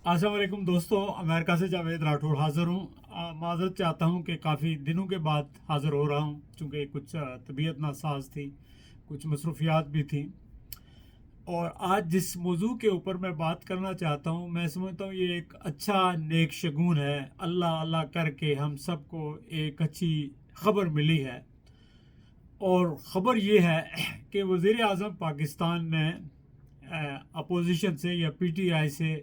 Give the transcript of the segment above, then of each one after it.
अस्सलाम वालेकुम दोस्तों, अमेरिका से जावेद राठौड़ हाज़िर हूँ। माज़रत चाहता हूँ कि काफ़ी दिनों के बाद हाज़िर हो रहा हूँ, चूँकि कुछ तबीयत नासाज थी, कुछ मसरूफियात भी थी। और आज जिस मौजू के ऊपर मैं बात करना चाहता हूँ, मैं समझता हूँ ये एक अच्छा नेक शगुन है। अल्लाह अल्लाह करके हम सबको एक अच्छी खबर मिली है, और ख़बर ये है कि वज़ीर आज़म पाकिस्तान ने अपोजिशन से या पीटीआई से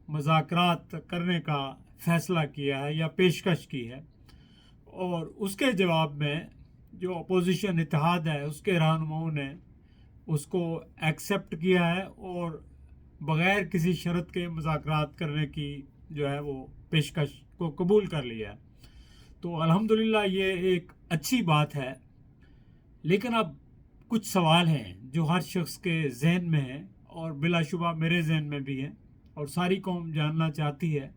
मुज़ाकरात करने का फ़ैसला किया है या पेशकश की है। और उसके जवाब में जो अपोजिशन इत्तेहाद है उसके रहनुमाओं ने उसको एक्सेप्ट किया है और बग़ैर किसी शर्त के मुज़ाकरात करने की जो है वो पेशकश को कबूल कर लिया है। तो अल्हम्दुलिल्लाह ये एक अच्छी बात है। लेकिन अब कुछ सवाल हैं जो हर शख्स के जहन में हैं, और बिलाशुबा मेरे जहन में भी हैं, और सारी कौम जानना चाहती है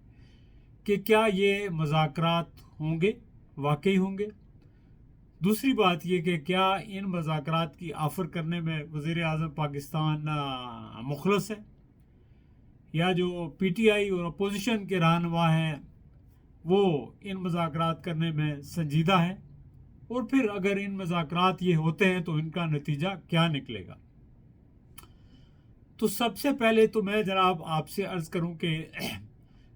कि क्या ये मुज़ाकरात होंगे, वाकई होंगे। दूसरी बात ये कि क्या इन मुज़ाकरात की ऑफ़र करने में वज़ीर आज़म पाकिस्तान मुखलस है, या जो पीटीआई और अपोजिशन के रहनुमा हैं वो इन मुज़ाकरात करने में संजीदा है, और फिर अगर इन मुज़ाकरात ये होते हैं तो इनका नतीजा क्या निकलेगा। तो सबसे पहले तो मैं जनाब आपसे अर्ज़ करूं कि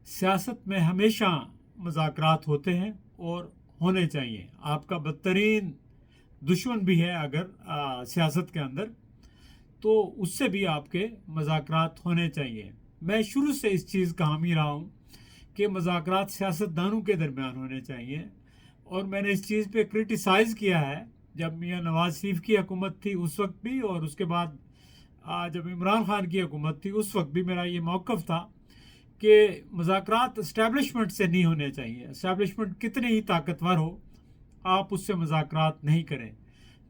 सियासत में हमेशा मुज़ाकरात होते हैं और होने चाहिए। आपका बदतरीन दुश्मन भी है अगर सियासत के अंदर, तो उससे भी आपके मुज़ाकरात होने चाहिए। मैं शुरू से इस चीज़ का हामी रहा हूँ कि मुज़ाकरात सियासतदानों के दरमियान होने चाहिए, और मैंने इस चीज़ पे क्रिटिसाइज़ किया है जब मियाँ नवाज़ शरीफ की हुकूमत थी उस वक्त भी, और उसके बाद जब इमरान खान की हुकूमत थी उस वक्त भी मेरा ये मौक़िफ़ था कि मुज़ाकरात इस्टेब्लिशमेंट से नहीं होने चाहिए। इस्टेब्लिशमेंट कितने ही ताकतवर हो, आप उससे मुज़ाकरात नहीं करें।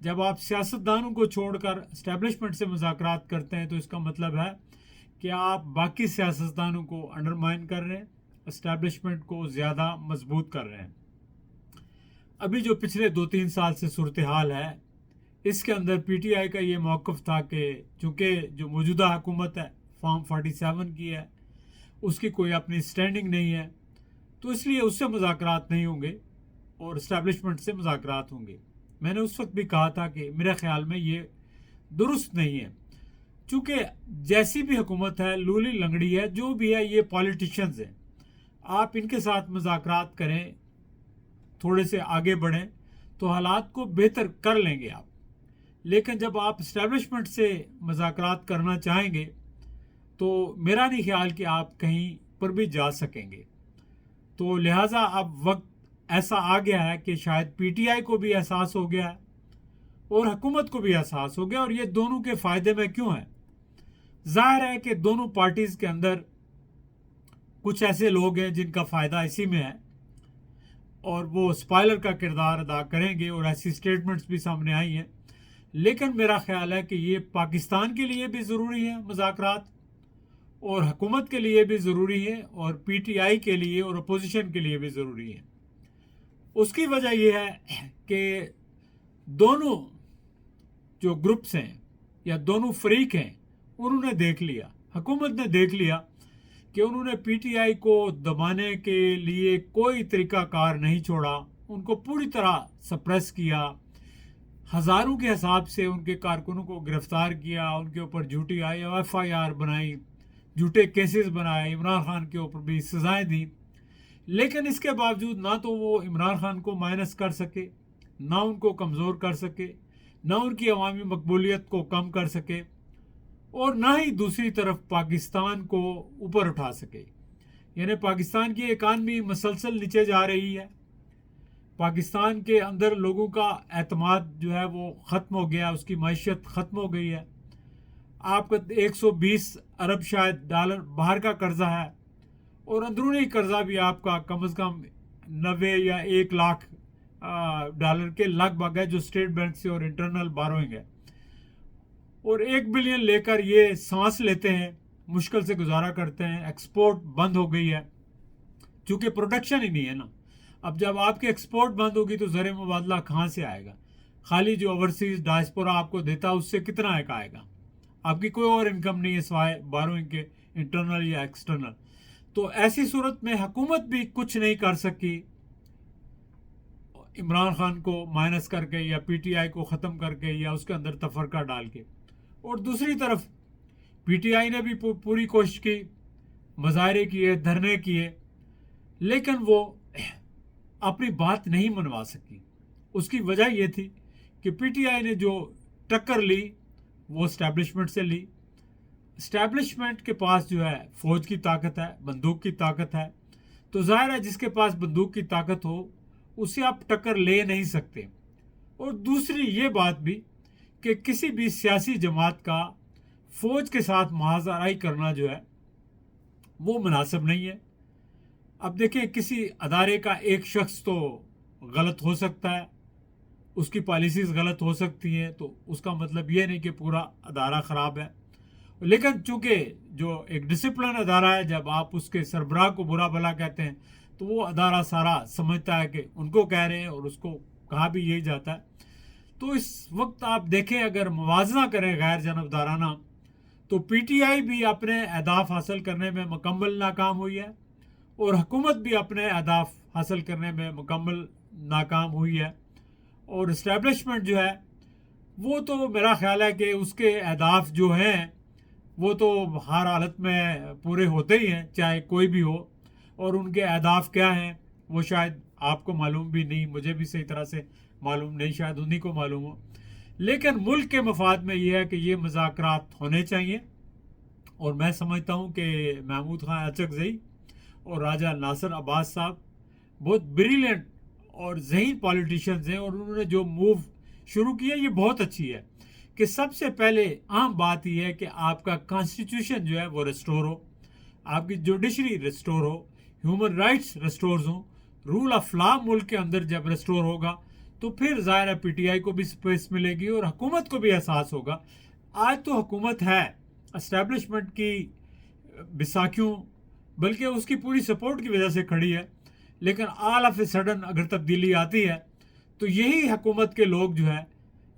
जब आप सियासतदानों को छोड़कर इस्टेब्लिशमेंट से मुज़ाकरात करते हैं तो इसका मतलब है कि आप बाकी सियासतदानों को अंडरमाइन कर रहे हैं, इस्टेब्लिशमेंट को ज़्यादा मजबूत कर रहे हैं। अभी जो पिछले 2-3 साल से सूरत हाल है, इसके अंदर पीटीआई का ये मौक़िफ़ था कि चूँकि जो मौजूदा हुकूमत है फॉर्म 47 की है, उसकी कोई अपनी स्टैंडिंग नहीं है, तो इसलिए उससे मुज़ाकरात नहीं होंगे और इस्टेब्लिशमेंट से मुज़ाकरात होंगे। मैंने उस वक्त भी कहा था कि मेरे ख़्याल में ये दुरुस्त नहीं है, चूँकि जैसी भी हुकूमत है, लूली लंगड़ी है, जो भी है, ये पॉलिटिशियंस हैं। आप इनके साथ मुज़ाकरात करें, थोड़े से आगे बढ़ें तो हालात को बेहतर कर लेंगे आप। लेकिन जब आप इस्टेब्लिशमेंट से मुज़ाकरात करना चाहेंगे तो मेरा नहीं ख्याल कि आप कहीं पर भी जा सकेंगे। तो लिहाजा अब वक्त ऐसा आ गया है कि शायद पीटीआई को भी एहसास हो गया है और हुकूमत को भी एहसास हो गया, और ये दोनों के फ़ायदे में क्यों है। ज़ाहिर है कि दोनों पार्टीज़ के अंदर कुछ ऐसे लोग हैं जिनका फ़ायदा इसी में है, और वो स्पॉइलर का किरदार अदा करेंगे, और ऐसी स्टेटमेंट्स भी सामने आई हैं। लेकिन मेरा ख्याल है कि ये पाकिस्तान के लिए भी ज़रूरी है मुज़ाकरात, और हुकूमत के लिए भी ज़रूरी है, और पीटीआई के लिए और अपोजिशन के लिए भी ज़रूरी है। उसकी वजह यह है कि दोनों जो ग्रुप्स हैं या दोनों फरीक हैं, उन्होंने देख लिया, हुकूमत ने देख लिया कि उन्होंने पीटीआई को दबाने के लिए कोई तरीक़ाकार नहीं छोड़ा, उनको पूरी तरह सप्रेस किया, हज़ारों के हिसाब से उनके कारकुनों को गिरफ्तार किया, उनके ऊपर झूठी FIR बनाई, झूठे केसेस बनाए, इमरान खान के ऊपर भी सज़ाएं दी। लेकिन इसके बावजूद ना तो वो इमरान खान को माइनस कर सके, ना उनको कमज़ोर कर सके, ना उनकी अवामी मकबूलियत को कम कर सके, और ना ही दूसरी तरफ पाकिस्तान को ऊपर उठा सके। यानी पाकिस्तान की इकानमी मसलसल नीचे जा रही है, पाकिस्तान के अंदर लोगों का एतमाद जो है वो ख़त्म हो गया, उसकी मैशियत ख़त्म हो गई है। आपका 120 अरब शायद डॉलर बाहर का कर्जा है, और अंदरूनी कर्जा भी आपका कम से कम 90 या 1 लाख डॉलर के लगभग है, जो स्टेट बैंक से और इंटरनल बारोइंग है। और 1 बिलियन लेकर ये सांस लेते हैं, मुश्किल से गुजारा करते हैं। एक्सपोर्ट बंद हो गई है, क्योंकि प्रोडक्शन ही नहीं है ना। अब जब आपकी एक्सपोर्ट बंद होगी तो ज़र मुबादला कहाँ से आएगा। खाली जो ओवरसीज़ डायस्पोरा आपको देता है उससे कितना एक आएगा। आपकी कोई और इनकम नहीं है सिवाय बारोइंग के, इंटरनल या एक्सटर्नल। تو ऐसी सूरत में हुकूमत भी कुछ नहीं कर सकी इमरान खान को माइनस करके या पीटीआई को ख़त्म करके या उसके अंदर तफरका डाल के। और दूसरी तरफ पीटीआई ने भी पूरी कोशिश की, मुजाहरे किए, धरने किए, लेकिन वो अपनी बात नहीं मनवा सकी। उसकी वजह ये थी कि पीटीआई ने जो टक्कर ली वो इस्टेब्लिशमेंट से ली। इस्टेब्लिशमेंट के पास जो है फौज की ताकत है, बंदूक की ताकत है, तो जाहिर है जिसके पास बंदूक की ताकत हो उससे आप टक्कर ले नहीं सकते। और दूसरी ये बात भी कि किसी भी सियासी जमात का फौज के साथ महाजराई करना जो है वो मुनासिब नहीं है। अब देखें, किसी अदारे का एक शख्स तो गलत हो सकता है, उसकी पॉलिसीज़ गलत हो सकती हैं, तो उसका मतलब ये नहीं कि पूरा अदारा ख़राब है। लेकिन चूंकि जो एक डिसिप्लिन अदारा है, जब आप उसके सरबराह को बुरा भला कहते हैं तो वो अदारा सारा समझता है कि उनको कह रहे हैं और उसको कहा भी यही जाता है। तो इस वक्त आप देखें, अगर मुवाजना करें गैर जानबदाराना, तो पीटीआई भी अपने अहदाफ हासिल करने में मुकम्मल नाकाम हुई है और हुकूमत भी अपने अहदाफ हासिल करने में मुकम्मल नाकाम हुई है। और इस्टेब्लिशमेंट जो है वो तो मेरा ख्याल है कि उसके अहदाफ जो हैं वो तो हर हालत में पूरे होते ही हैं, चाहे कोई भी हो। और उनके अहदाफ क्या हैं वो शायद आपको मालूम भी नहीं, मुझे भी सही तरह से मालूम नहीं, शायद उन्हीं को मालूम हो। लेकिन मुल्क के मफाद में ये है कि ये मुज़ाकरात होने चाहिए। और मैं समझता हूँ कि महमूद खान अचकज़ई और राजा नासिर अब्बास साहब बहुत ब्रिलियंट और ज़हीन पॉलिटिशियंस हैं, और उन्होंने जो मूव शुरू किया ये बहुत अच्छी है कि सबसे पहले आम बात यह है कि आपका कॉन्स्टिट्यूशन जो है वो रिस्टोर हो, आपकी जुडिशरी रिस्टोर हो, ह्यूमन राइट्स रिस्टोर हो, रूल ऑफ लॉ मुल्क के अंदर जब रिस्टोर होगा तो फिर ज़ाहिर है पीटीआई को भी स्पेस मिलेगी और हुकूमत को भी एहसास होगा। आज तो हुकूमत है एस्टेब्लिशमेंट की बिसाखियों, बल्कि उसकी पूरी सपोर्ट की वजह से खड़ी है, लेकिन ऑल ऑफ ए सडन अगर तब्दीली आती है तो यही हुकूमत के लोग जो है,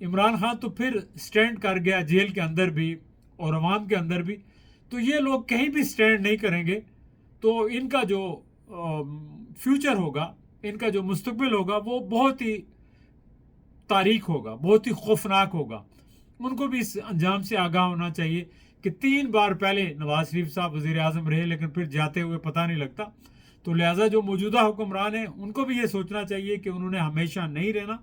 इमरान खान तो फिर स्टैंड कर गया जेल के अंदर भी और अवाम के अंदर भी, तो ये लोग कहीं भी स्टैंड नहीं करेंगे। तो इनका जो फ्यूचर होगा, इनका जो मुस्तकबिल होगा वो बहुत ही तारीख होगा, बहुत ही खौफनाक होगा। उनको भी इस अंजाम से आगाह होना चाहिए कि 3 बार पहले नवाज शरीफ साहब वज़ीर आज़म रहे, लेकिन फिर जाते हुए पता नहीं लगता। तो लिहाजा जो मौजूदा हुक्मरान हैं उनको भी ये सोचना चाहिए कि उन्होंने हमेशा नहीं रहना,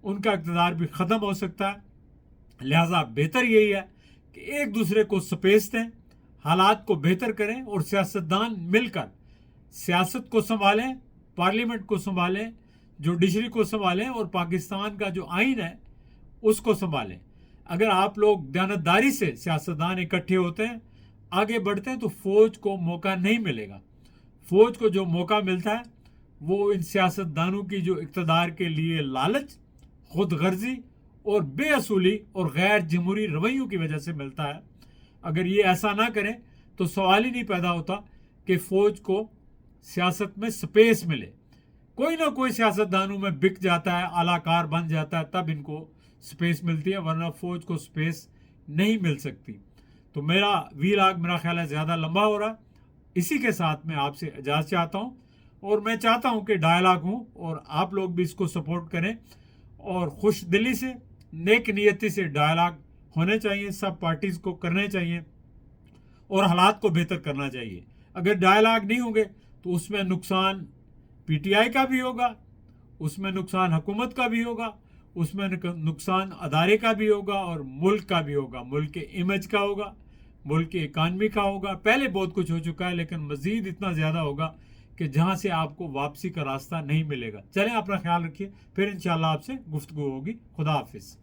उनका इक़्तिदार भी ख़त्म हो सकता है। लिहाजा बेहतर यही है कि एक दूसरे को स्पेस दें, हालात को बेहतर करें और सियासतदान मिलकर सियासत को संभालें, पार्लियामेंट को संभालें, जुडिशरी को संभालें और पाकिस्तान का जो आइन है उसको संभालें। अगर आप लोग दयानतदारी से सियासतदान इकट्ठे होते हैं, आगे बढ़ते हैं, तो फ़ौज को मौका नहीं मिलेगा। फ़ौज को जो मौका मिलता है वो इन सियासतदानों की जो इक़्तिदार के लिए लालच, खुद गर्जी और बेअसूली और गैर जमहूरी रवैयों की वजह से मिलता है। अगर ये ऐसा ना करें तो सवाल ही नहीं पैदा होता कि फ़ौज को सियासत में स्पेस मिले। कोई ना कोई सियासतदानों में बिक जाता है, आलाकार बन जाता है, तब इनको स्पेस मिलती है, वरना फ़ौज को स्पेस नहीं मिल सकती। तो मेरा वीलॉग मेरा ख्याल है ज़्यादा लंबा हो रहा है। इसी के साथ मैं आपसे इजाज़त चाहता हूँ और मैं चाहता हूँ कि डायलॉग हो और आप लोग भी इसको सपोर्ट करें और खुश दिली से, नेक नियति से डायलॉग होने चाहिए, सब पार्टीज़ को करने चाहिए और हालात को बेहतर करना चाहिए। अगर डायलॉग नहीं होंगे तो उसमें नुकसान पीटीआई का भी होगा, उसमें नुकसान हुकूमत का भी होगा, उसमें नुकसान अदारे का भी होगा और मुल्क का भी होगा, मुल्क के इमेज का होगा, मुल्क की इकानमी का होगा। पहले बहुत कुछ हो चुका है, लेकिन मज़ीद इतना ज़्यादा होगा कि जहाँ से आपको वापसी का रास्ता नहीं मिलेगा। चलें, अपना ख्याल रखिए, फिर इंशाल्लाह आपसे गुफ्तगू होगी। खुदा हाफिज़।